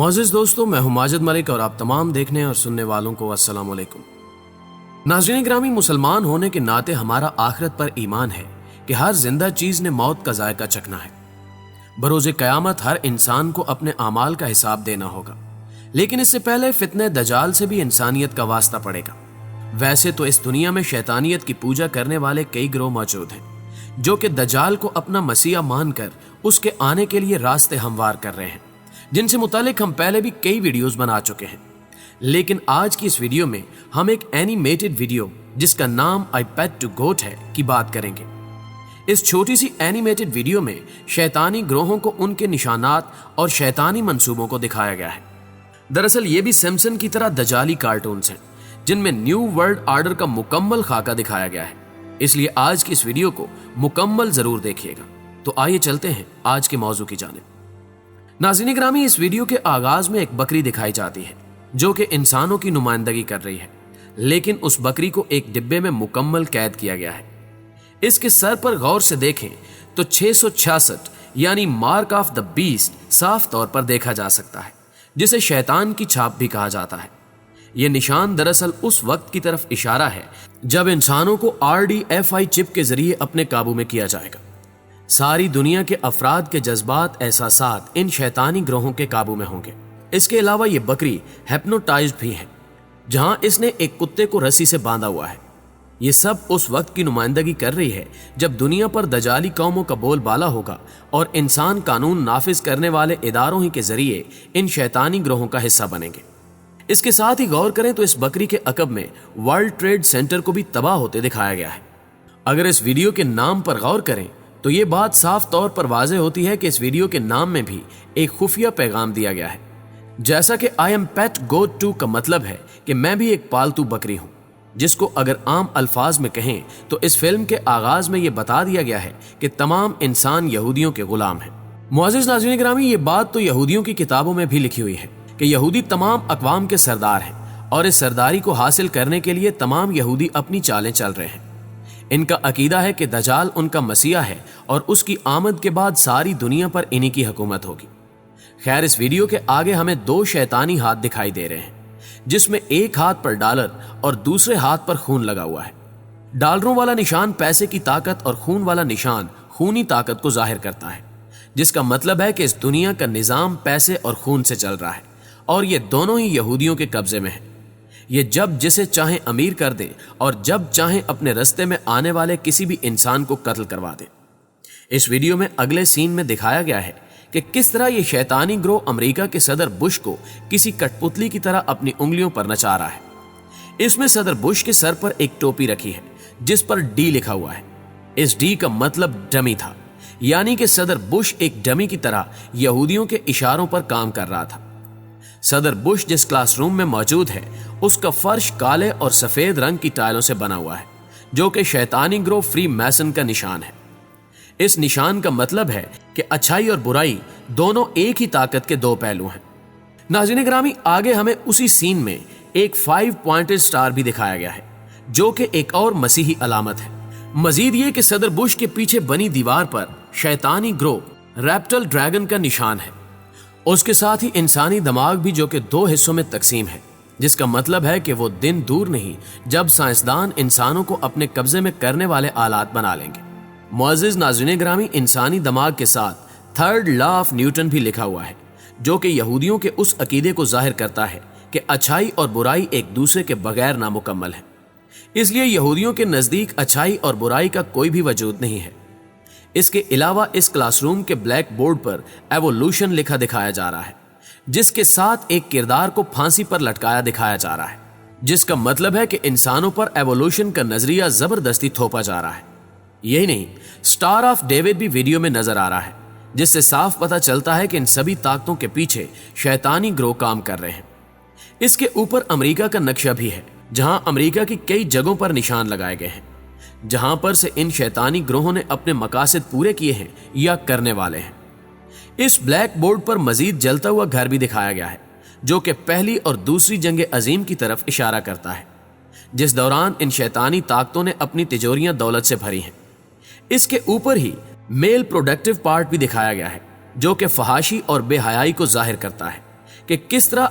معزز دوستو، میں ہوں ماجد ملک اور آپ تمام دیکھنے اور سننے والوں کو السلام علیکم۔ ناظرین گرامی، مسلمان ہونے کے ناطے ہمارا آخرت پر ایمان ہے کہ ہر زندہ چیز نے موت کا ذائقہ چکھنا ہے۔ بروز قیامت ہر انسان کو اپنے اعمال کا حساب دینا ہوگا، لیکن اس سے پہلے فتنہ دجال سے بھی انسانیت کا واسطہ پڑے گا۔ ویسے تو اس دنیا میں شیطانیت کی پوجا کرنے والے کئی گروہ موجود ہیں جو کہ دجال کو اپنا مسیح مان کر اس کے آنے کے لیے راستے ہموار کر رہے ہیں، جن سے متعلق ہم پہلے بھی کئی ویڈیوز بنا چکے ہیں۔ لیکن آج کی اس ویڈیو میں ہم ایک اینیمیٹڈ ویڈیو جس کا نام آئی پیٹ ٹو گوٹ ہے کی بات کریں گے۔ اس چھوٹی سی اینیمیٹڈ ویڈیو میں شیطانی گروہوں کو ان کے نشانات اور شیطانی منصوبوں کو دکھایا گیا ہے۔ دراصل یہ بھی سمسن کی طرح دجالی کارٹونز ہیں جن میں نیو ورلڈ آرڈر کا مکمل خاکہ دکھایا گیا ہے، اس لیے آج کی اس ویڈیو کو مکمل ضرور دیکھیے گا۔ تو آئیے چلتے ہیں آج کے موضوع کی جانب۔ ناظرین گرامی، اس ویڈیو کے آغاز میں ایک بکری دکھائی جاتی ہے جو کہ انسانوں کی نمائندگی کر رہی ہے، لیکن اس بکری کو ایک ڈبے میں مکمل قید کیا گیا ہے۔ اس کے سر پر غور سے دیکھیں تو 666 یعنی مارک آف دا بیسٹ صاف طور پر دیکھا جا سکتا ہے، جسے شیطان کی چھاپ بھی کہا جاتا ہے۔ یہ نشان دراصل اس وقت کی طرف اشارہ ہے جب انسانوں کو RDFI چپ کے ذریعے اپنے قابو میں کیا جائے گا۔ ساری دنیا کے افراد کے جذبات، احساسات ان شیطانی گروہوں کے قابو میں ہوں گے۔ اس کے علاوہ یہ بکری ہیپنوٹائزڈ بھی ہے، جہاں اس نے ایک کتے کو رسی سے باندھا ہوا ہے۔ یہ سب اس وقت کی نمائندگی کر رہی ہے جب دنیا پر دجالی قوموں کا بول بالا ہوگا اور انسان قانون نافذ کرنے والے اداروں ہی کے ذریعے ان شیطانی گروہوں کا حصہ بنیں گے۔ اس کے ساتھ ہی غور کریں تو اس بکری کے عقب میں ورلڈ ٹریڈ سینٹر کو بھی تباہ ہوتے دکھایا گیا ہے۔ اگر اس ویڈیو کے نام پر غور کریں تو یہ بات صاف طور پر واضح ہوتی ہے کہ اس ویڈیو کے نام میں بھی ایک خفیہ پیغام دیا گیا ہے، جیسا کہ I am pet got to کا مطلب ہے کہ میں بھی ایک پالتو بکری ہوں، جس کو اگر عام الفاظ میں کہیں تو اس فلم کے آغاز میں یہ بتا دیا گیا ہے کہ تمام انسان یہودیوں کے غلام ہیں۔ معزز ناظرین گرامی، یہ بات تو یہودیوں کی کتابوں میں بھی لکھی ہوئی ہے کہ یہودی تمام اقوام کے سردار ہیں اور اس سرداری کو حاصل کرنے کے لیے تمام یہودی اپنی چالیں چل رہے ہیں۔ ان کا عقیدہ ہے کہ دجال ان کا مسیح ہے اور اس کی آمد کے بعد ساری دنیا پر انہی کی حکومت ہوگی۔ خیر، اس ویڈیو کے آگے ہمیں دو شیطانی ہاتھ دکھائی دے رہے ہیں، جس میں ایک ہاتھ پر ڈالر اور دوسرے ہاتھ پر خون لگا ہوا ہے۔ ڈالروں والا نشان پیسے کی طاقت اور خون والا نشان خونی طاقت کو ظاہر کرتا ہے، جس کا مطلب ہے کہ اس دنیا کا نظام پیسے اور خون سے چل رہا ہے اور یہ دونوں ہی یہودیوں کے قبضے میں ہیں۔ یہ جب جسے چاہیں امیر کر دیں اور جب چاہیں اپنے رستے میں آنے والے کسی بھی انسان کو قتل کروا دیں۔ اس ویڈیو میں اگلے سین میں دکھایا گیا ہے کہ کس طرح یہ شیطانی گروہ امریکہ کے صدر بش کو کسی کٹ پتلی کی طرح اپنی انگلیوں پر نچا رہا ہے۔ اس میں صدر بش کے سر پر ایک ٹوپی رکھی ہے جس پر ڈی لکھا ہوا ہے۔ اس ڈی کا مطلب ڈمی تھا، یعنی کہ صدر بش ایک ڈمی کی طرح یہودیوں کے اشاروں پر کام کر رہا تھا۔ صدر بش جس کلاس روم میں موجود ہے اس کا فرش کالے اور سفید رنگ کی ٹائلوں سے بنا ہوا ہے، جو کہ شیطانی گروہ فری میسن کا نشان ہے۔ اس نشان کا مطلب ہے کہ اچھائی اور برائی دونوں ایک ہی طاقت کے دو پہلو ہیں۔ ناظرین گرامی، آگے ہمیں اسی سین میں ایک 5 پوائنٹڈ سٹار بھی دکھایا گیا ہے، جو کہ ایک اور مسیحی علامت ہے۔ مزید یہ کہ صدر بش کے پیچھے بنی دیوار پر شیطانی گروہ ریپٹل ڈریگن کا نشان ہے۔ اس کے ساتھ ہی انسانی دماغ بھی، جو کہ 2 حصوں میں تقسیم ہے، جس کا مطلب ہے کہ وہ دن دور نہیں جب سائنسدان انسانوں کو اپنے قبضے میں کرنے والے آلات بنا لیں گے۔ معزز ناظرین گرامی، انسانی دماغ کے ساتھ 3rd لا آف نیوٹن بھی لکھا ہوا ہے، جو کہ یہودیوں کے اس عقیدے کو ظاہر کرتا ہے کہ اچھائی اور برائی ایک دوسرے کے بغیر نامکمل ہے۔ اس لیے یہودیوں کے نزدیک اچھائی اور برائی کا کوئی بھی وجود نہیں ہے۔ اس کے علاوہ اس کلاس روم کے بلیک بورڈ پر ایوولوشن لکھا دکھایا جا رہا ہے، جس کے ساتھ ایک کردار کو پھانسی پر لٹکایا دکھایا جا رہا ہے، جس کا مطلب ہے کہ انسانوں پر ایوولوشن کا نظریہ زبردستی تھوپا جا رہا ہے۔ یہی نہیں، سٹار آف ڈیوڈ بھی ویڈیو میں نظر آ رہا ہے، جس سے صاف پتہ چلتا ہے کہ ان سبھی طاقتوں کے پیچھے شیطانی گروہ کام کر رہے ہیں۔ اس کے اوپر امریکہ کا نقشہ بھی ہے، جہاں امریکہ کی کئی جگہوں پر نشان لگائے گئے ہیں، جہاں پر سے ان شیطانی گروہوں نے اپنے مقاصد پورے کیے ہیں یا کرنے والے ہیں۔ اس بلیک بورڈ پر مزید جلتا ہوا گھر بھی دکھایا گیا ہے، جو کہ پہلی اور دوسری جنگ عظیم کی طرف اشارہ کرتا ہے، جس دوران ان شیطانی طاقتوں نے اپنی تجوریاں دولت سے بھری ہیں۔ اس کے اوپر ہی میل پروڈکٹیو پارٹ بھی دکھایا گیا ہے، جو کہ فحاشی اور بے حیائی کو ظاہر کرتا ہے، کہ کس طرح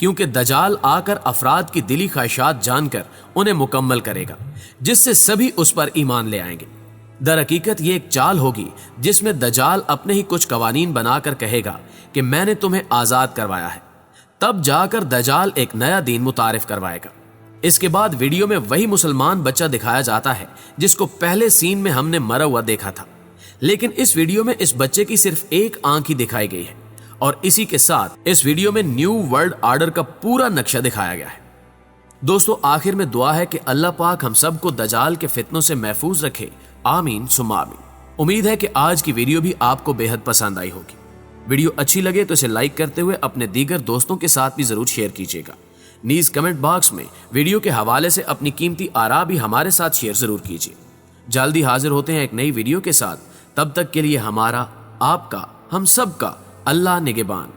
کیونکہ دجال آ کر افراد کی دلی خواہشات جان کر انہیں مکمل کرے گا، جس سے سبھی اس پر ایمان لے آئیں گے۔ در حقیقت یہ ایک چال ہوگی جس میں دجال اپنے ہی کچھ قوانین بنا کر کہے گا کہ میں نے تمہیں آزاد کروایا ہے، تب جا کر دجال ایک نیا دین متعارف کروائے گا۔ اس کے بعد ویڈیو میں وہی مسلمان بچہ دکھایا جاتا ہے جس کو پہلے سین میں ہم نے مرا ہوا دیکھا تھا، لیکن اس ویڈیو میں اس بچے کی صرف ایک آنکھ ہی دکھائی گئی ہے، اور اسی کے ساتھ اس ویڈیو میں نیو ورلڈ آرڈر کا پورا نقشہ دکھایا گیا ہے۔ دوستو، آخر میں دعا ہے کہ اللہ پاک ہم سب کو دجال کے فتنوں سے محفوظ رکھے، آمین ثم آمین۔ امید ہے کہ آج کی ویڈیو بھی آپ کو بے حد پسند آئی ہوگی۔ ویڈیو اچھی لگے تو اسے لائک کرتے ہوئے اپنے دیگر دوستوں کے ساتھ بھی ضرور شیئر کیجیے گا۔ نیز کمنٹ باکس میں ویڈیو کے حوالے سے اپنی قیمتی آراء بھی ہمارے ساتھ شیئر ضرور کیجیے۔ جلدی حاضر ہوتے ہیں ایک نئی ویڈیو کے ساتھ، تب تک کے لیے ہمارا، آپ کا، ہم سب کا اللہ نگہبان۔